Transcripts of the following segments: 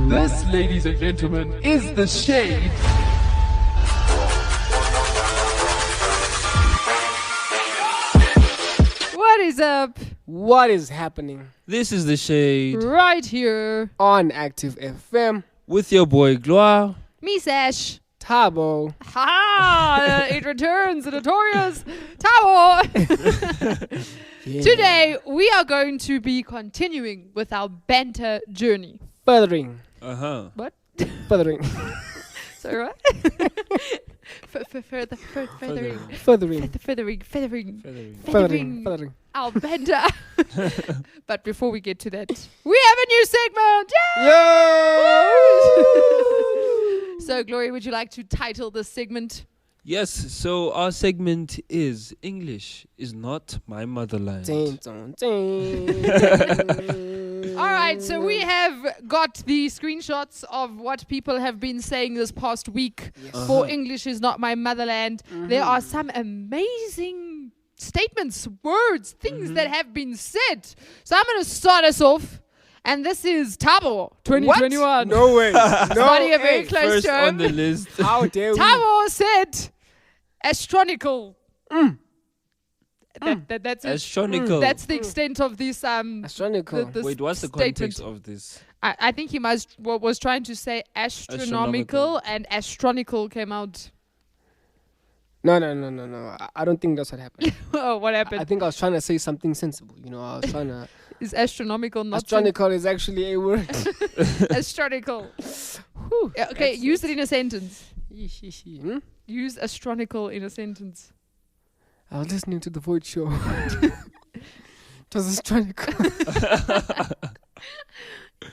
This, ladies and gentlemen, is The Shade. What is up? What is happening? This is The Shade Right here. On Active FM. with your boy Gloire. Me, Sash. Tabo. Ha! It returns, the notorious Tabo. Yeah. Today, we are going to be continuing with our banter journey. Furthering. What? Furthering. Sorry, what? Furthering. Furthering. Feathering our banter. But before we get to that, we have a new segment. Yay! So, Gloria, would you like to title this segment? Yes, so our segment is English is not my motherland. All right, so we have got the screenshots of what people have been saying this past week for English is not my motherland. There are some amazing statements, words, things that have been said. So I'm going to start us off. And this is Tabo 2021. What? No way. Starting a very close First term. on the list. How dare we? Tabo said astronomical. That's it. Astronomical. That's the extent of this Astronomical. this Wait, what's the statement. context of this? I think he was trying to say astronomical and astronomical came out. No. I don't think that's what happened. Oh, what happened? I think I was trying to say something sensible. I was trying to... Is astronomical not Astronomical is actually a word. astronomical? Yeah, okay, use it in a sentence. Hmm? Use astronomical in a sentence. I was listening to the Void Show. It was astronomical.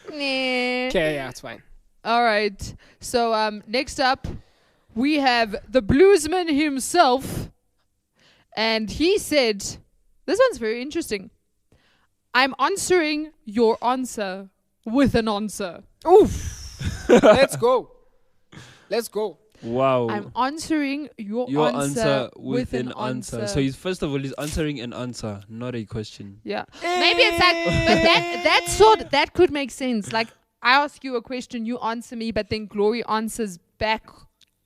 Nah. Okay, yeah, it's fine. All right. So next up, we have the bluesman himself. And he said, this one's very interesting. I'm answering your answer with an answer. Oof. Let's go. Wow. I'm answering your answer with an answer. So he's he's answering an answer, not a question. Yeah. Maybe it's like, but that could make sense. Like, I ask you a question, you answer me, but then Glory answers back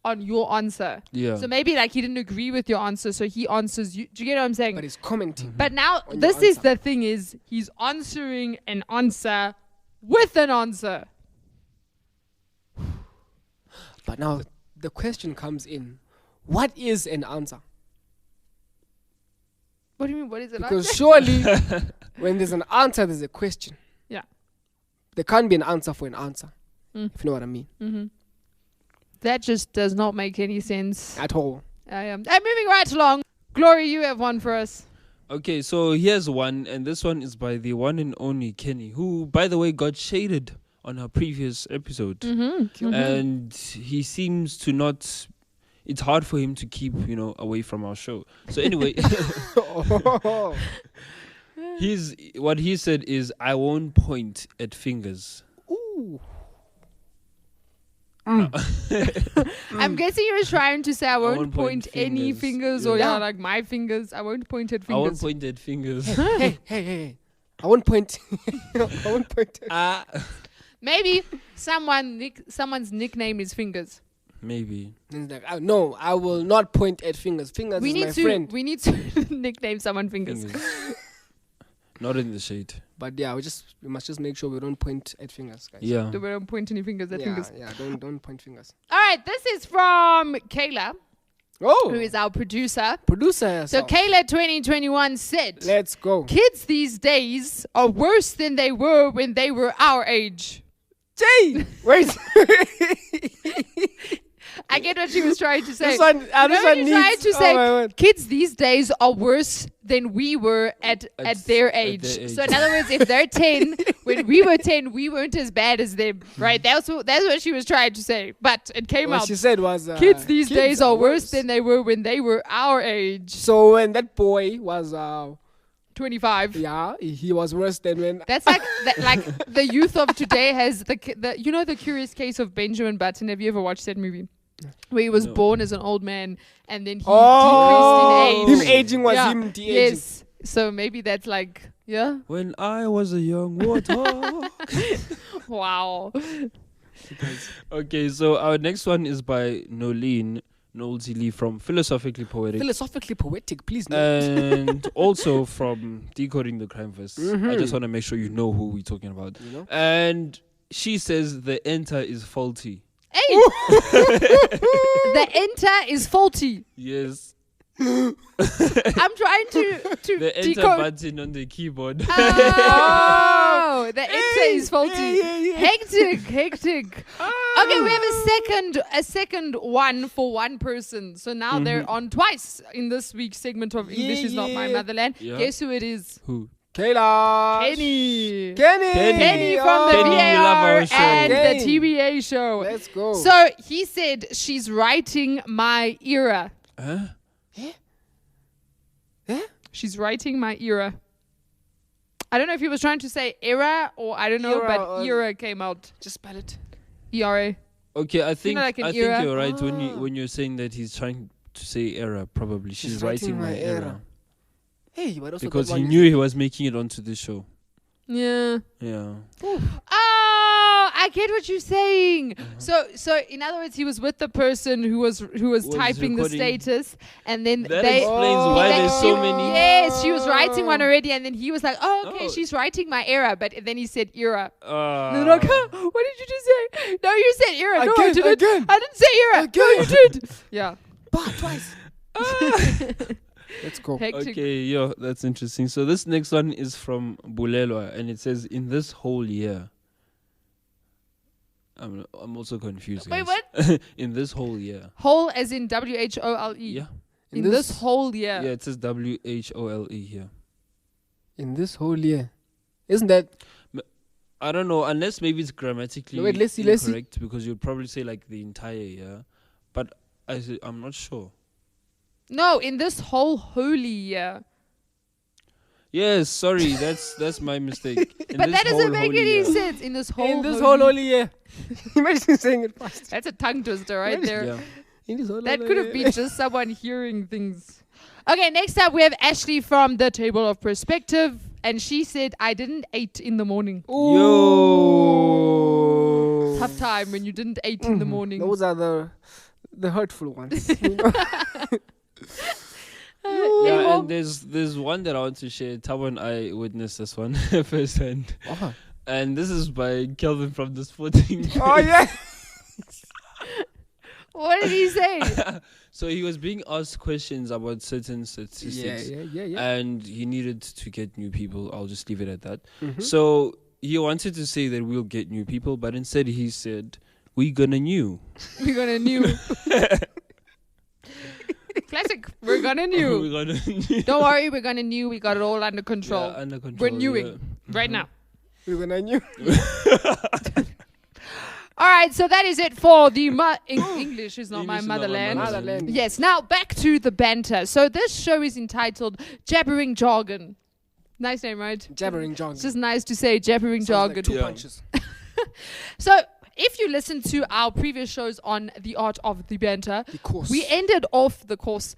on your answer. Yeah. So maybe like he didn't agree with your answer, so he answers you. Do you get what I'm saying? But he's commenting. But now on this your is the thing is he's answering an answer with an answer. But now the question comes in. What is an answer? What do you mean? What is an Because answer? surely when there's an answer, there's a question. Yeah. There can't be an answer for an answer. Mm. If you know what I mean. Mm-hmm. That just does not make any sense. At all. I'm moving right along. Glory, you have one for us. Okay, so here's one, and this one is by the one and only Kenny, who, by the way, got shaded on her previous episode. Mm-hmm. And he seems to not... It's hard for him to keep, away from our show. So anyway, what he said is, I won't point at fingers. Ooh. I'm guessing you were trying to say I won't point any fingers or Yeah. like my fingers. I won't point at I won't fingers. point at fingers. Hey. I won't point. I won't point. Maybe someone's nickname is fingers. Maybe. It's like, no, I will not point at fingers. Fingers is my friend. We need to nickname someone fingers. Not in the shade. But yeah, we must just make sure we don't point at fingers, guys. Yeah. We don't point any fingers at fingers. Yeah, don't point fingers. All right, this is from Kayla, Oh, who is our producer. producer. So Kayla 2021 said, Let's go. kids these days are worse than they were when they were our age. Jay, wait. I get what she was trying to say. This one needs. Trying to say wait. kids these days are worse than we were at their age. So in other words, if they're 10, when we were 10, we weren't as bad as them, right? That's what she was trying to say. But it came What out. she said was, Kids these days are worse than they were when they were our age. So when that boy was, 25. yeah, he was worse than when. That's like the youth of today has the the Curious Case of Benjamin Button. Have you ever watched that movie? Where he was born as an old man and then he decreased in age. Him aging was him de-aging. Yes. So maybe that's like, yeah. When I was a young warthog. Wow. Okay, so our next one is by Nolzi Lee from Philosophically Poetic. Philosophically poetic, please. And also from Decoding the Crime Verse. I just want to make sure you know who we're talking about. You know? And she says the enter is faulty. Hey! The enter is faulty. Yes. I'm trying to The enter decode. button on the keyboard. Oh, the enter is faulty. Hectic. Okay, we have a second one for one person. So now they're on twice in this week's segment of English is Not My Motherland. Yeah. Guess who it is? Who? Kayla. Kenny. Kenny From the Kenny, we love VAR our show. and Kenny. the TBA show. Let's go. So he said she's writing my era. Huh? She's writing my era. I don't know if he was trying to say era or I don't know, Era but or- era came out. just spell it. ERA. Okay, I think like an I think era? you're right when you're saying that he's trying to say error. Probably she's writing my error Hey, but also because that he one knew he was making it onto the show. Yeah. Yeah. Oh, I get what you're saying. So in other words, he was with the person who was typing the recording. status, and then That they explains why there's so many. Yes, she was writing one already, and then he was like, "Oh, okay, Oh. she's writing my era," but then he said era. They're Uh, like, "Huh, what did you just say? No, you said era. No, I Again, didn't. again. I didn't say era. No, you did. Yeah. twice. Let's go. Hectic. Okay, yo, that's interesting. So this next one is from Bulelwa, and it says, "In this whole year." I'm also confused. Wait, guys. what? In this whole year. Whole as in WHOLE. Yeah. In this whole year. Yeah, it says WHOLE here. In this whole year. Isn't that... I don't know, unless maybe it's grammatically No, wait, let's see. incorrect, because you'd probably say like the entire year. But I'm not sure. No, in this whole holy year. Yes, sorry, that's my mistake. In But this that doesn't whole make holy any year. sense. In this whole in this holy whole year. Imagine saying it fast. That's a tongue twister right there. Yeah. In this whole That could have been just someone hearing things. Okay, next up we have Ashley from the Table of Perspective. And she said, I didn't eat in the morning. Yo. Tough time when you didn't eat in the morning. Those are the hurtful ones. You know? Yeah, and there's one that I want to share. Tabo and I witnessed this one firsthand. Oh. And this is by Kelvin from the Sporting. Oh, yeah. What did he say? So he was being asked questions about certain statistics. Yeah. And he needed to get new people. I'll just leave it at that. Mhm. So he wanted to say that we'll get new people, but instead he said, "We gonna new." We're gonna new. Classic. We're gonna new. We're gonna new. Don't worry, we're gonna new. We got it all under control. Yeah, under control. We're newing yeah. right now. We're gonna knew. All right, so that is it for the English is not my English is not my motherland. motherland. Yes, now back to the banter. So this show is entitled Jabbering Jargon. Nice name, right? Jabbering Jargon. It's just nice to say Jabbering Sounds like Jargon. two Yeah. punches. So if you listen to our previous shows on the art of the banter, The course. we ended off the course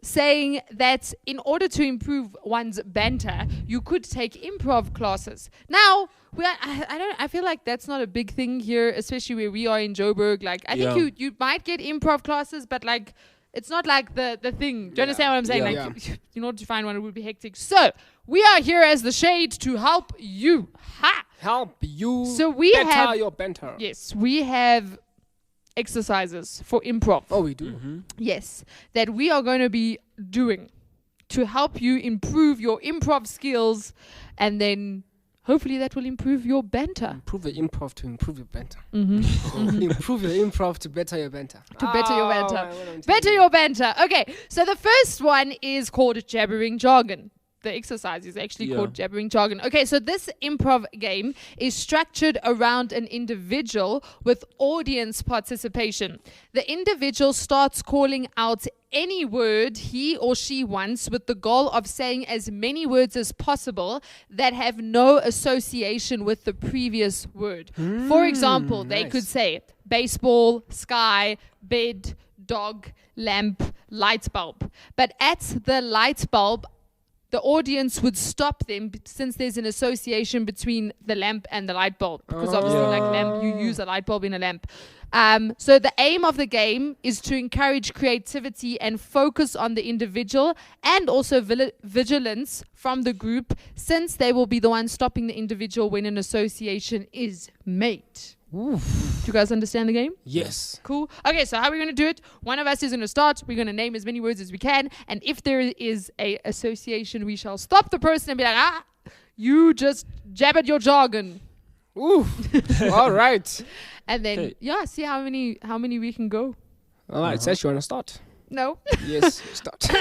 saying that in order to improve one's banter, you could take improv classes. Now, I feel like that's not a big thing here, especially where we are in Joburg. Like, I think you might get improv classes, but like, it's not like the thing. Do you understand what I'm saying? Yeah. Like, in order to find one, it would be hectic. So, we are here as the shade to help you. Ha! Help you So we better have- your banter. Yes, we have exercises for improv. Oh, we do. Mm-hmm. Yes, that we are going to be doing to help you improve your improv skills, and then hopefully that will improve your banter. Improve the improv to improve your banter. Mm-hmm. Improve your improv to better your banter. To better your banter. man, what I'm Better telling your banter. Okay, so the first one is called Jabbering Jargon. The exercise is actually Yeah. called Jabbering Jargon. Okay, so this improv game is structured around an individual with audience participation. The individual starts calling out any word he or she wants with the goal of saying as many words as possible that have no association with the previous word. For example, they nice. could say baseball, sky, bed, dog, lamp, light bulb. But at the light bulb, the audience would stop them since there's an association between the lamp and the light bulb. Because obviously, like lamp, you use a light bulb in a lamp. So the aim of the game is to encourage creativity and focus on the individual and also vigilance from the group, since they will be the ones stopping the individual when an association is made. Do you guys understand the game? Yes. Cool. Okay, so how are we going to do it? One of us is going to start. We're going to name as many words as we can. And if there is a association, we shall stop the person and be like, you just jabbered your jargon. Ooh. All right. And then, see how many we can go. All right. Sash, you want to start? No. Yes, start. I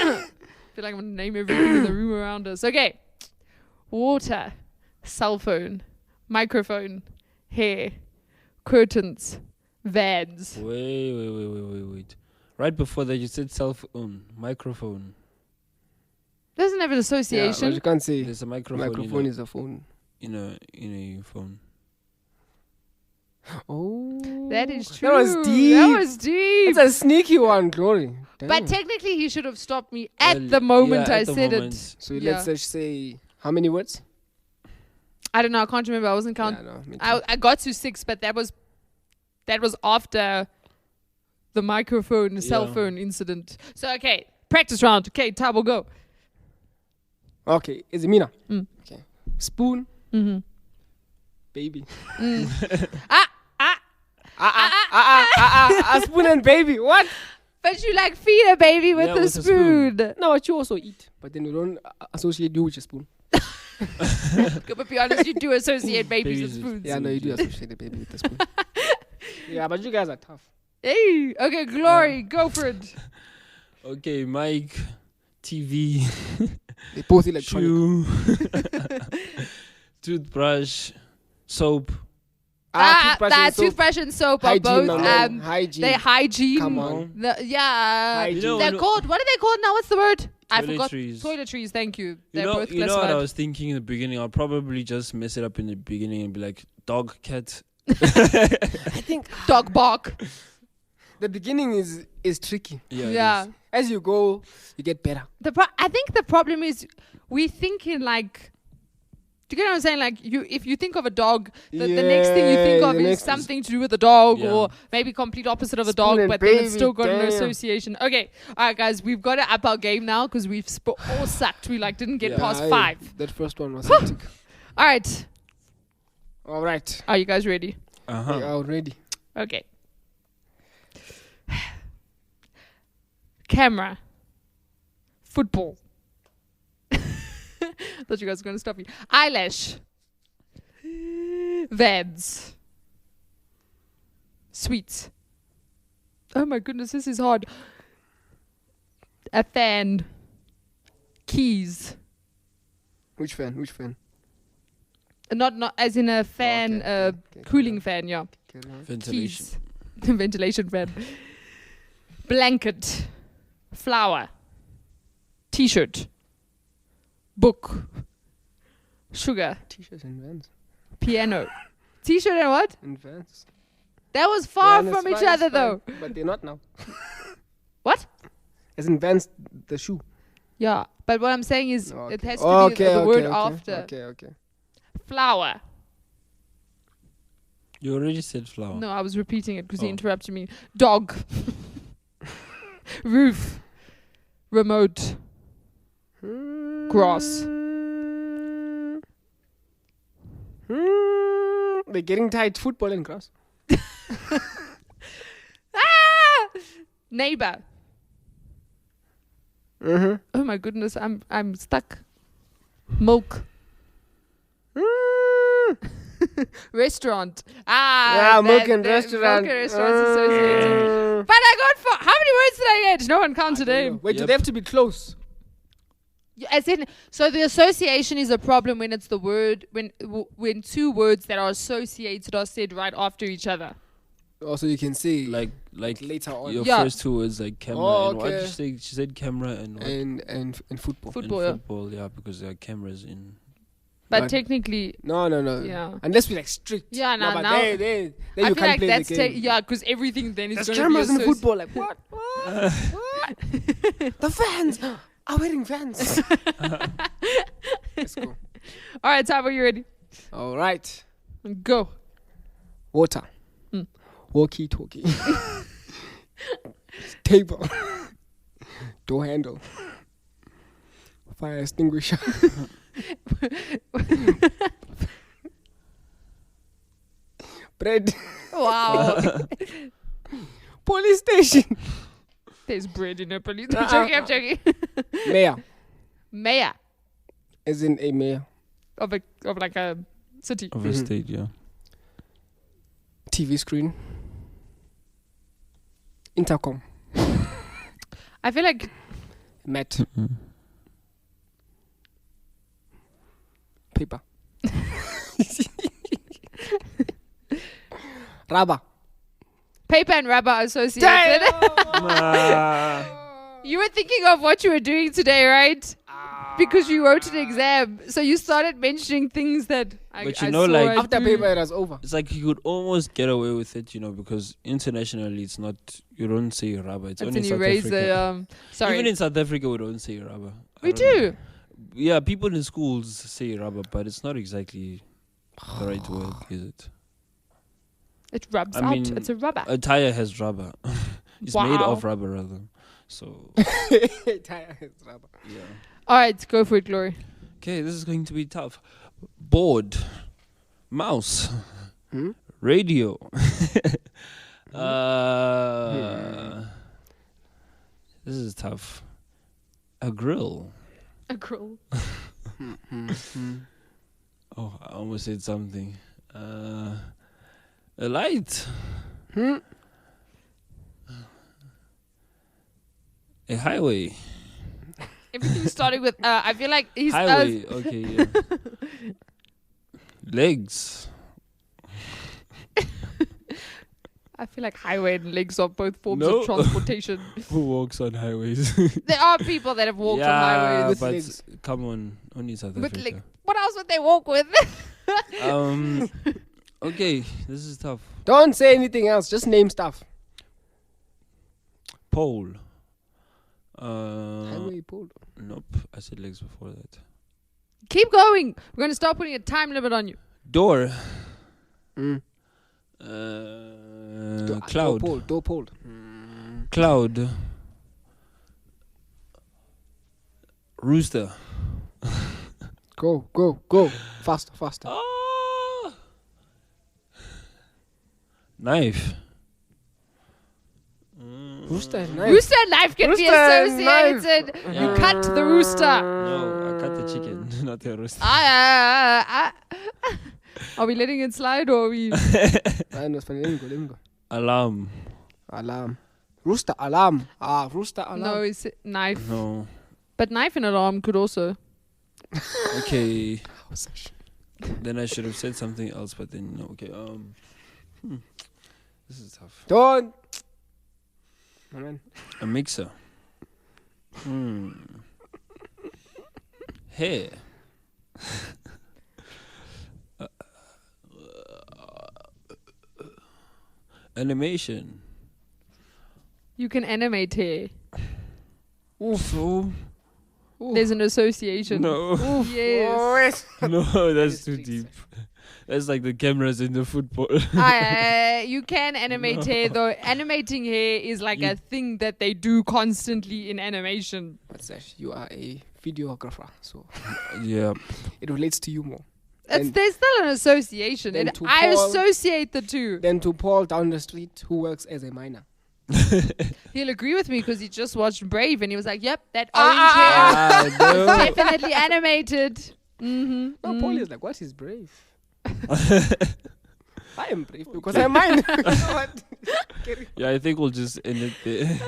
feel like I'm going to name everything in the room around us. Okay. Water, cell phone, microphone, hair, curtains, vans. Wait. Right before that, you said cell phone, microphone. Doesn't have an Yeah, association. but you can't say There's a microphone. microphone is a phone. In a phone. Oh. That is true. That was deep. That was deep. It's a sneaky one, Glory. Damn. But technically, he should have stopped me at the moment I said it. So let's just say, how many words? I don't know. I can't remember. I wasn't counting. Yeah, no, me too. I got to 6, but that was after the microphone, cell phone incident. So, okay. Practice round. Okay, Tabo, go. Okay, is it Mina? Mm. Okay. Spoon. Mm-hmm. Baby. Spoon and baby. What? But you like feed a baby with a with a spoon. No, what you also eat, but then we don't associate you with a spoon. But be honest, you do associate babies with spoons. Yeah, no, you do associate the baby with the spoon. Yeah, but you guys are tough. Hey, okay, Glory, go for it. Okay, mic, TV, They both electronic. shoe, toothbrush, soap. Toothbrush and soap are Hygiene, both man. Hygiene. they hygiene. Come on. Yeah. Hygiene. They're called, what are they called now? What's the word? I forgot. Toiletries. Toiletries, thank you. You They're know, both you know what I classified. was thinking in the beginning? I'll probably just mess it up in the beginning and be like, dog, cat. I think Dog bark. the beginning is tricky. Yeah. As you go, you get better. I think the problem is we think in like, do you get what I'm saying? Like if you think of a dog, the next thing you think of is something to do with the dog, or maybe complete opposite of a Spoon dog, and but then it's baby, still got an damn. association. Okay, all right, guys, we've got to up our game now because we've all sucked. We didn't get past 5. That first one was hectic. All right, All right. are you guys ready? We are ready. Okay. Camera. Football. Thought you guys were going to stop me. Eyelash. Vans. Sweets. Oh my goodness, this is hard. A fan. Keys. Which fan? Not as in a fan, okay, cooling fan, yeah. Okay, no. Ventilation. Keys. Ventilation fan. Blanket. Flower. T-shirt. Book. Sugar. T-shirts and Vans. Piano. T-shirt and what? And Vans. That was far Yeah, from it's each fine, other it's though. fine. But they're not now. What? As in Vans, the shoe. Yeah, but what I'm saying is Okay. it has to be the word okay. after. Okay. Flower. You already said flower. No, I was repeating it because he Oh. interrupted me. Dog. Roof. Remote. Grass. They're getting tight. Football and grass. Neighbor. Mm-hmm. Oh my goodness, I'm stuck. Milk. Restaurant. Milk and restaurant. Milk and restaurants associated. But I got how many words did I get? No one counted in. Wait, do Yep. they have to be close? As in, so the association is a problem when it's the word when two words that are associated are said right after each other. Also, you can say Like later on. your Yeah. first two words like camera Oh, and what did okay. you say? She said camera and what? and football. Football, and yeah. football, yeah, because there are cameras in. But But- technically, No. Yeah. Unless we like strict. Yeah, no, no, but now- they I you feel can't like play that's the game. yeah, because everything then is There's going to be cameras in associ- football. Like what? What? The fans. are wearing Vans. Let's go. All right, Tabo, you ready? All right. Go. Water. Walkie-talkie. Table. Door handle. Fire extinguisher. Bread. Wow. Police station. There's bread in a police. I'm joking. Mayor. Mayor As in a mayor. of like a city. Of a state, yeah. TV screen. Intercom. I feel like Mat. Paper. Rubber. paper and rubber are associated. You were thinking of what you were doing today, right? Because you wrote an exam, so you started mentioning things that But I you know, saw like- I After do. paper, it was over. It's like you could almost get away with it, because internationally it's not, you don't say rubber. It's It's only an in South eraser. Africa. Sorry, Even in South Africa, we don't say rubber. I we don't know. do. Yeah, people in schools say rubber, but it's not exactly the right word, is it? It rubs I out. mean, It's a rubber. A tire has rubber. It's made Wow. of rubber, rather. So, Tire is rubber. yeah. All right, go for it, Glory. Okay, this is going to be tough. Board, mouse, Hmm? radio. This is tough. A grill. A grill. Oh, I almost said something. A light. Hmm? A highway. Everything's starting with I feel like he's Highway. Okay, yeah. Legs. I feel like highway and legs are both forms No. of transportation. Who walks on highways? There are people that have walked on highways with but legs. come on, only South with Africa. legs. What else would they walk with? Okay, this is tough. Don't say anything else. Just name stuff. Pole. Highway pole. Nope, I said legs before that. Keep going. We're going to start putting a time limit on you. Door. Mm. Cloud. Door pole. Cloud. Rooster. Go. Faster. Ah! Knife. Rooster and knife. Rooster and knife can be Rooster and knife. associated. You cut the rooster. No, I cut the chicken, not the rooster. Are we letting it slide or are we? Let me go. Alarm. Alarm. Rooster alarm. Rooster alarm. No, it's knife. No. But knife and alarm could also. Okay. Then I should have said something else, but then no. Okay. This is tough. Don't. Oh, man. A mixer. Hair. Animation. You can animate hair. So There's an association. no, Yes. no, that's too deep. That's like the cameras in the football. You can animate hair though. Animating hair is like a thing that they do constantly in animation. But Sash, you are a videographer, so Yeah. it relates to you more. There's still an association. then And to I Paul- associate the two. Then to Paul down the street who works as a miner. He'll agree with me because he just watched Brave and he was like, "Yep, that orange hair is no. definitely animated." Mm-hmm. No, Paul is like, what is brave? I am brave because I mine. What? Yeah, I think we'll just end it there.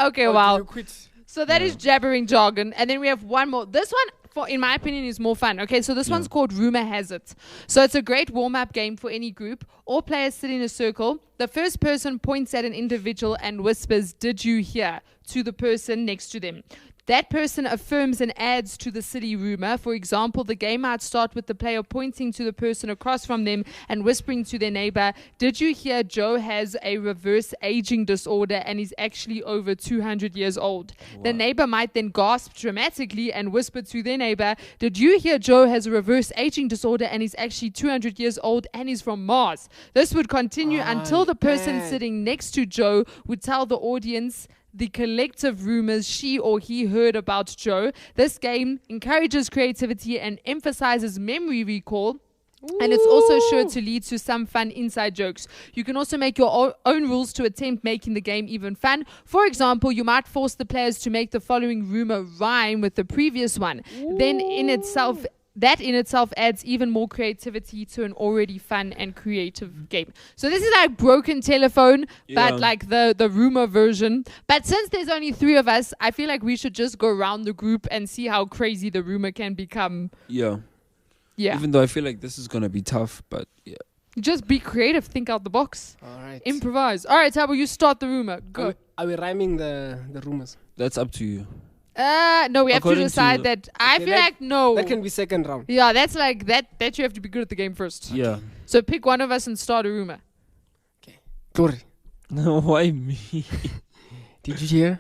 Okay, Or do wow. you quit? So that is jabbering jargon, and then we have one more. This one, in my opinion, is more fun. Okay, so this one's called Rumor Has It. So it's a great warm-up game for any group. All players sit in a circle. The first person points at an individual and whispers, "Did you hear?" to the person next to them. That person affirms and adds to the silly rumor. For example, the game might start with the player pointing to the person across from them and whispering to their neighbor, "Did you hear Joe has a reverse aging disorder and is actually over 200 years old?" Wow. The neighbor might then gasp dramatically and whisper to their neighbor, "Did you hear Joe has a reverse aging disorder and is actually 200 years old and is from Mars?" This would continue until the person sitting next to Joe would tell the audience the collective rumors she or he heard about Joe. This game encourages creativity and emphasizes memory recall. And it's also sure to lead to some fun inside jokes. You can also make your own rules to attempt making the game even fun. For example, you might force the players to make the following rumor rhyme with the previous one. That in itself adds even more creativity to an already fun and creative game. So this is like Broken Telephone, but like the rumor version. But since there's only 3 of us, I feel like we should just go around the group and see how crazy the rumor can become. Yeah. Yeah. Even though I feel like this is going to be tough, but yeah. Just be creative. Think out the box. All right. Improvise. All right, Tabo, you start the rumor. Go. Are we rhyming the rumors? That's up to you. No, we have to According decide to- that. I Okay, feel like no. That can be second round. Yeah, that's like that you have to be good at the game first. Yeah. So pick one of us and start a rumor. Glory, Why me? did you hear?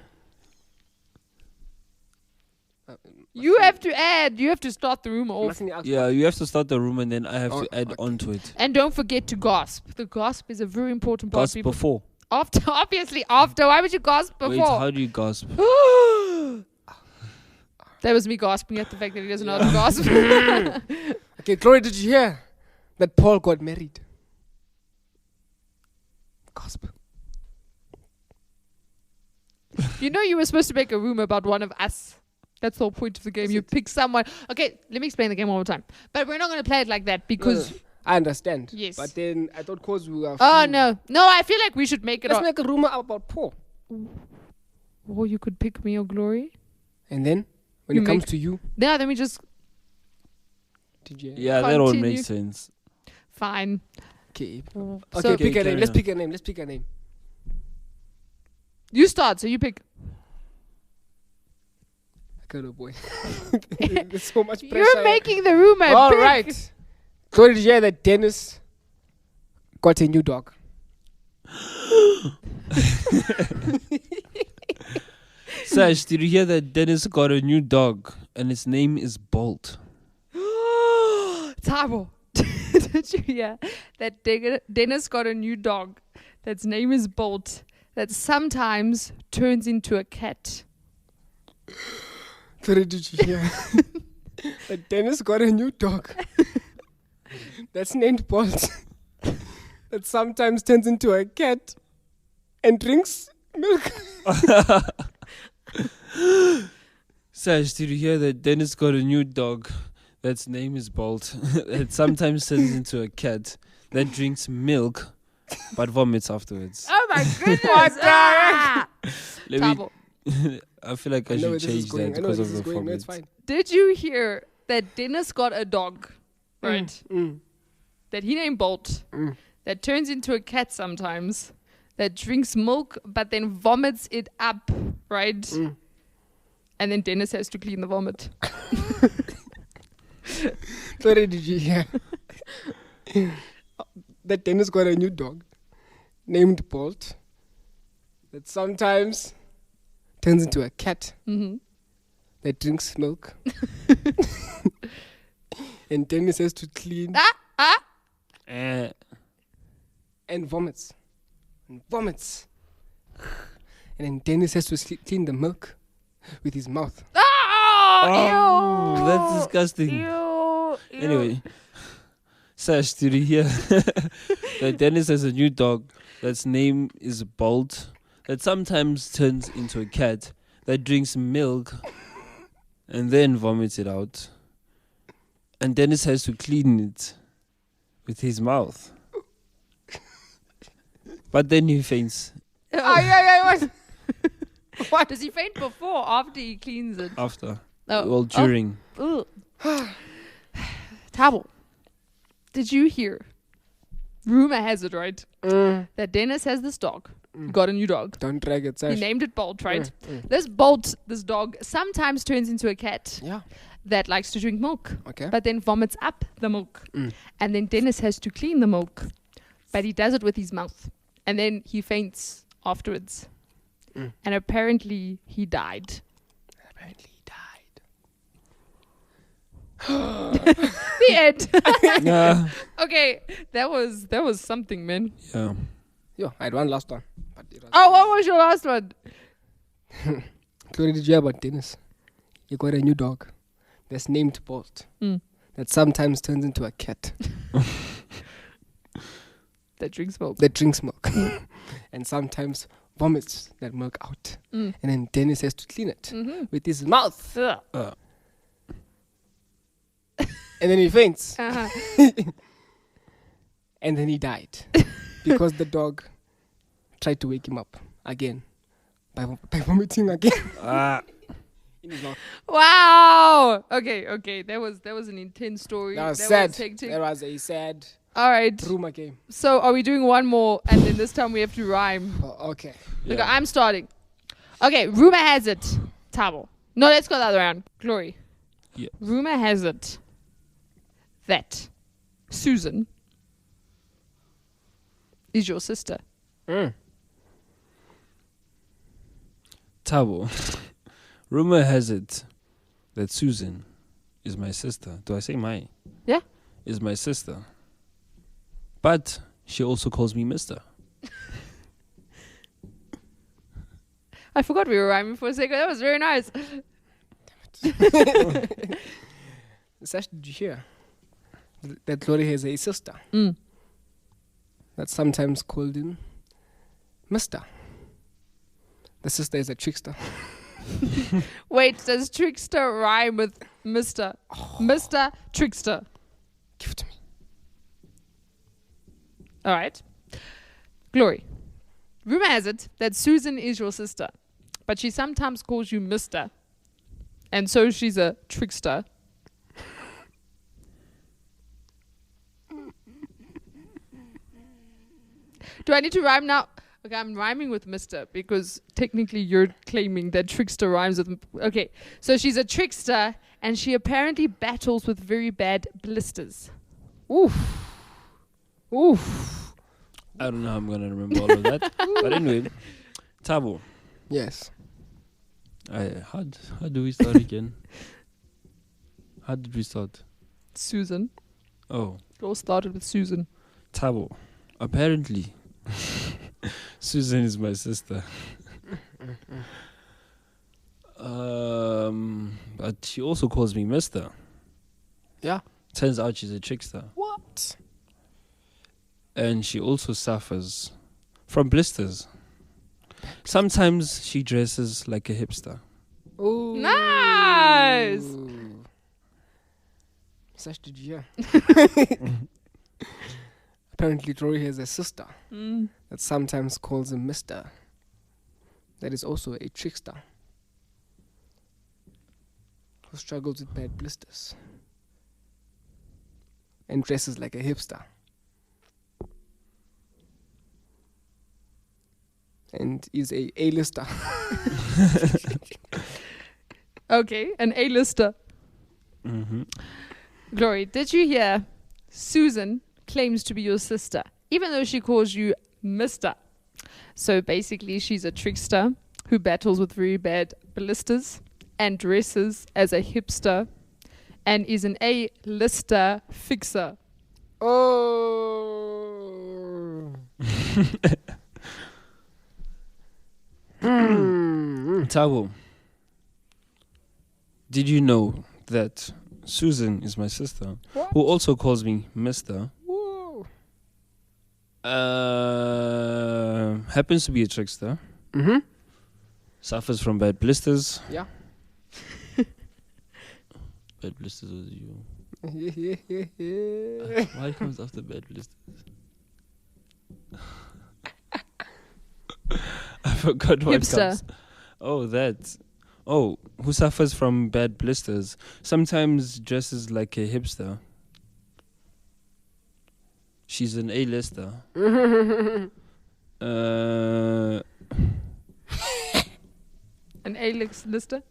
You have to add. You have to start the rumor off. Mustn't you ask Yeah, you have to start the room and then I have Oh, to add okay. on to it. And don't forget to gasp. The gasp is a very important part. Gasp People. before. After, obviously after. Why would you gasp before? Wait, how do you gasp? That was me gasping at the fact that he doesn't know how to gasp. Okay, Glory, did you hear that Paul got married? Gasp. You know you were supposed to make a rumor about one of us. That's the whole point of the game. Is You it? pick someone. Okay, let me explain the game one more time. But we're not going to play it like that because... I understand. Yes. But then I thought cause we were. Oh, few- no. No, I feel like we should make it Let's up. make a rumor about Paul. Or you could pick me or Glory. And then when You it comes make- to you, Yeah, then we just... did you? Yeah, that all Continue. makes sense. Fine. Okay. So Okay, pick a carry name. Let's on. pick a name. Let's pick a name. you start, so you pick. Hello, boy. There's so much pressure. You're making the rumor. All pick. right. So did you hear that Dennis got a new dog? Sash, did you hear that Dennis got a new dog and his name is Bolt? Tabo, did you hear that Dennis got a new dog that's name is Bolt that sometimes turns into a cat? So did you hear that Dennis got a new dog that's named Bolt that sometimes turns into a cat and drinks milk? Sash, did you hear that Dennis got a new dog that's name is Bolt that sometimes turns into a cat that drinks milk but vomits afterwards? Oh my goodness! Let Tabo, me. I feel like I know should where this is change going. that I know where because this of is the going. No, it's vomit. fine. did you hear that Dennis got a dog, right? That he named Bolt, that turns into a cat sometimes, that drinks milk but then vomits it up, right? And then Dennis has to clean the vomit. So did you hear that Dennis got a new dog named Bolt that sometimes turns into a cat that drinks milk and Dennis has to clean Eh. and vomits and vomits and then Dennis has to clean the milk with his mouth. Oh, ew! That's disgusting. Ew! Anyway, Sash, did you hear that Dennis has a new dog that's name is Bolt that sometimes turns into a cat that drinks milk and then vomits it out? And Dennis has to clean it with his mouth. But then he faints What? Does he faint before or after he cleans it? after. Oh. Well, during. Oh. Tabo, did you hear rumor has it, right, Mm. that Dennis has this dog. He got a new dog. Don't drag it, He Sash. named it Bolt, right? Mm. This dog, sometimes turns into a cat Yeah. that likes to drink milk, Okay. but then vomits up the milk. Mm. And then Dennis has to clean the milk, but he does it with his mouth. And then he faints afterwards. Mm. And apparently he died. Apparently he died. The end. Yeah. Okay, that was something, man. Yeah. Yo, I had one last one. But it was Oh, what was your last one? Chloe, did you hear about Dennis? He got a new dog that's named Bolt Mm. that sometimes turns into a cat That drinks milk. that drinks milk and sometimes vomits that milk out. Mm. And then Dennis has to clean it Mm-hmm. with his mouth. Uh-huh. And then he faints. And then he died because the dog tried to wake him up again by vomiting again in his mouth. Wow. Okay. That was an intense story. That was sad. hectic. That was a sad All right. rumor game. So are we doing one more, and then this time we have to rhyme? Oh, okay. Yeah. Okay, I'm starting. Okay, rumor has it, Tabo. No, let's go the other round. Glory. Yeah. Rumor has it that Susan is your sister. Mm. Tabo. Rumor has it that Susan is my sister. Do I say my? Yeah. Is my sister. But she also calls me Mister. I forgot we were rhyming for a second. That was very nice. Sash, did you hear that Glory has a sister Mm. that's sometimes called him Mister? The sister is a trickster. Wait, does trickster rhyme with Mr.? Mr. Trickster. Give it to me. All right. Glory. Rumor has it that Susan is your sister, but she sometimes calls you Mr. And so she's a trickster. Do I need to rhyme now? Okay, I'm rhyming with Mr. because technically you're claiming that trickster rhymes with... Okay, so she's a trickster and she apparently battles with very bad blisters. Oof. Oof. I don't know how I'm going to remember all of that. But anyway, Tabo. Yes. How do we start again? How did we start? Susan. Oh, It all started with Susan. Tabo. Apparently, Susan is my sister. But she also calls me Mister. Yeah. Turns out she's a trickster. What? And she also suffers from blisters. Sometimes she dresses like a hipster. Ooh. Nice. Sash, did you hear? Apparently, Glory has a sister that sometimes calls him Mister. That is also a trickster who struggles with bad blisters and dresses like a hipster. And is a A-lister. Okay, an A-lister. Mm-hmm. Glory, did you hear Susan claims to be your sister, even though she calls you Mister? So basically, she's a trickster who battles with very bad blisters and dresses as a hipster and is an A-lister fixer. Oh. Tabo, did you know that Susan is my sister, What? who also calls me Mister? Whoa. Happens to be a trickster, Mm-hmm. suffers from bad blisters. Yeah. Bad blisters was you. Yeah. Why comes after bad blisters? I forgot what Hipster. comes. Oh, that. Oh, who suffers from bad blisters? Sometimes dresses like a hipster. She's an A-lister. An A-lister?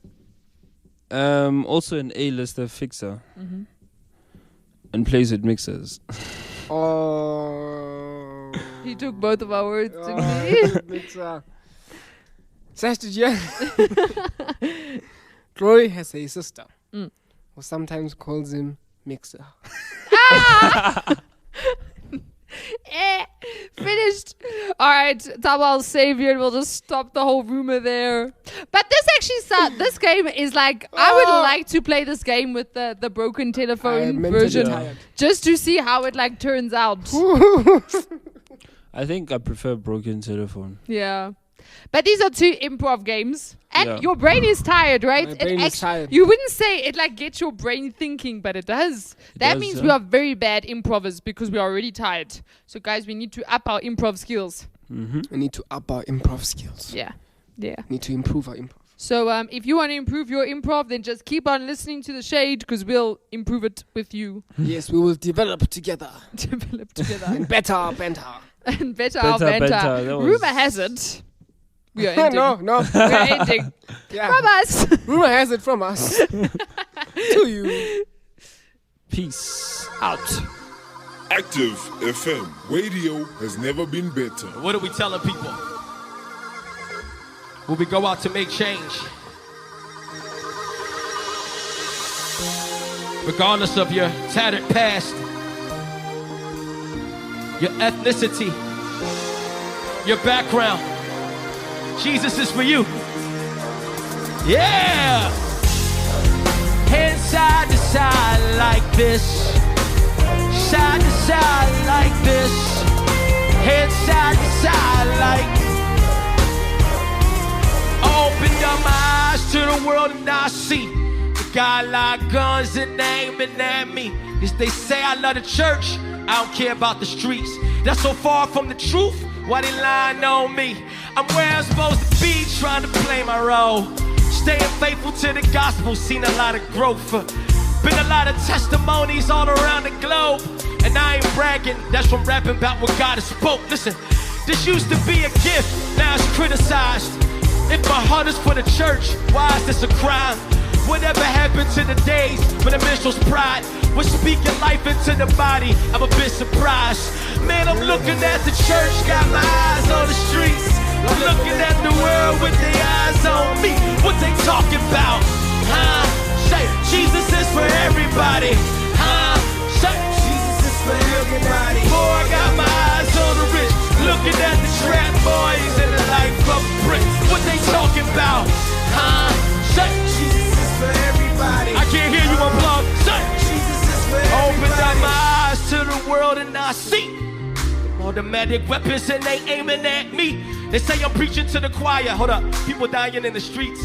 Also an A-lister fixer. And plays with mixers. Oh. He took both of our words to me. Mixer. Sash, did you? Glory has a sister who sometimes calls him Mixer. Finished. All right, Tabal's savior. We'll just stop the whole rumor there. But this actually this game is like, I would like to play this game with the broken telephone version, just to see how it like turns out. I think I prefer broken telephone. Yeah. But these are two improv games. And your brain is tired, right? My brain is tired. You wouldn't say it like gets your brain thinking, but it does. That means we are very bad improvers because we are already tired. So guys, we need to up our improv skills. We need to up our improv skills. Yeah. Need to improve our improv. So if you want to improve your improv, then just keep on listening to The Shade because we'll improve it with you. Yes, we will develop together. And better banter. And better our banter. Rumor has it. We are ending. No. We are ending. From us. Rumor has it from us. To you. Peace out. Active FM. Radio has never been better. What are we telling people? When we go out to make change, regardless of your tattered past, your ethnicity, your background, Jesus is for you. Yeah! Hand side to side like this. Side to side like this. Hand side to side like. Opened up my eyes to the world and I see the guy like guns and aiming at me. As they say I love the church, I don't care about the streets. That's so far from the truth. Why they lying on me? I'm where I'm supposed to be, trying to play my role. Staying faithful to the gospel, seen a lot of growth. Been a lot of testimonies all around the globe. And I ain't bragging, that's from rapping about what God has spoke. Listen, this used to be a gift, now it's criticized. If my heart is for the church, why is this a crime? Whatever happened to the days when the minstrel's pride was speaking life into the body? I'm a bit surprised. Man, I'm looking at the church, got my eyes on the streets. I'm looking at the world with their eyes on me. What they talking about? Huh? Say, Jesus is for everybody. Huh? Say, Jesus is for everybody. Boy, I got my eyes on the rich. Looking at the trap boys and the life of Prince. What they talking about? Huh? Say, Jesus is for everybody. I can't hear you on blog. Say, Jesus is for everybody. Open up my eyes to the world and I see automatic weapons and they aiming at me. They say I'm preaching to the choir. Hold up, people dying in the streets.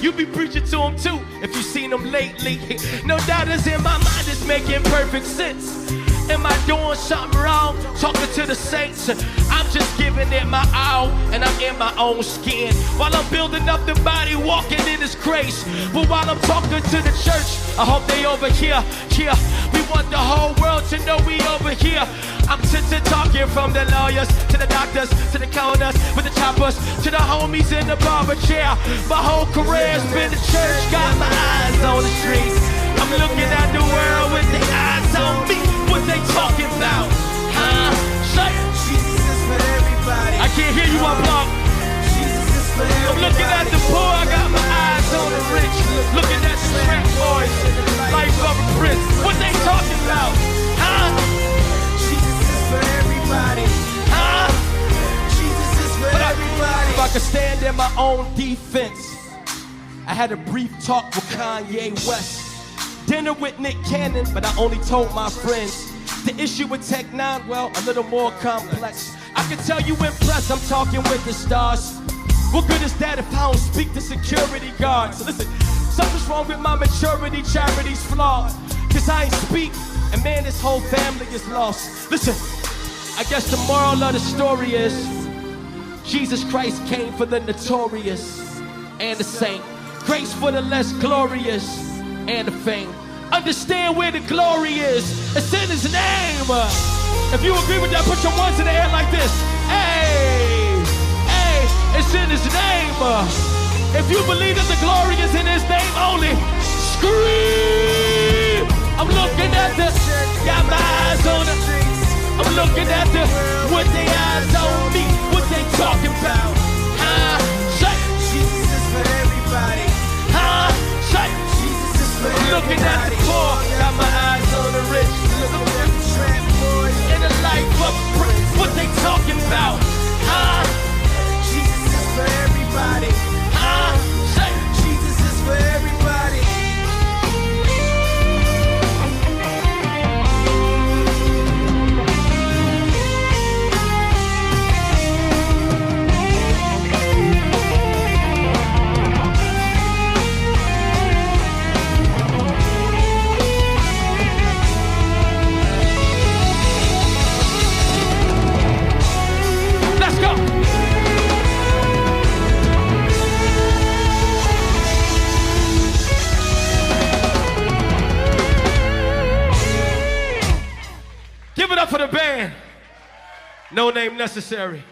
You be preaching to them too if you seen them lately. No doubt it's in my mind, it's making perfect sense. Am I doing something wrong? Talking to the saints. I'm just giving it my all, and I'm in my own skin. While I'm building up the body, walking in His grace. But while I'm talking to the church, I hope they over here. Yeah, we want the whole world to know we over here. I'm talking from the lawyers to the doctors to the counters with the choppers to the homies in the barber chair. My whole career's been the church. Got my eyes on the streets. I'm looking at the world with the eyes on me. What they talking about? Huh? Say, Jesus is for everybody. I can't hear you on block. Jesus is for everybody. I'm looking at the poor. I got my eyes on the rich. Looking at the trap boys. Life of a prince. What they talking about? Huh? Jesus is for everybody. Huh? Jesus is for everybody. If I could stand in my own defense, I had a brief talk with Kanye West. Dinner with Nick Cannon, but I only told my friends. The issue with Tech 9, well, a little more complex. I can tell you impressed, I'm talking with the stars. What good is that if I don't speak to security guards? Listen, something's wrong with my maturity, charity's flawed. Cause I ain't speak, and man, this whole family is lost. Listen, I guess the moral of the story is Jesus Christ came for the notorious and the saint. Grace for the less glorious and the fame. Understand where the glory is. It's in His name. If you agree with that, put your ones in the air like this. Hey, hey, it's in his name. If you believe that the glory is in his name only, scream. I'm looking at the, got my eyes on it. I'm looking at the, what they eyes on me, what they talking about. Say, Jesus is for everybody. Say, Jesus is for everybody. I'm looking at the poor, got my eyes on the rich. Looking at the trap boys in the life of Prince. What they talking about? Jesus is for everybody. Say, Jesus is for everybody. Let's go. Give it up for the band. No name necessary.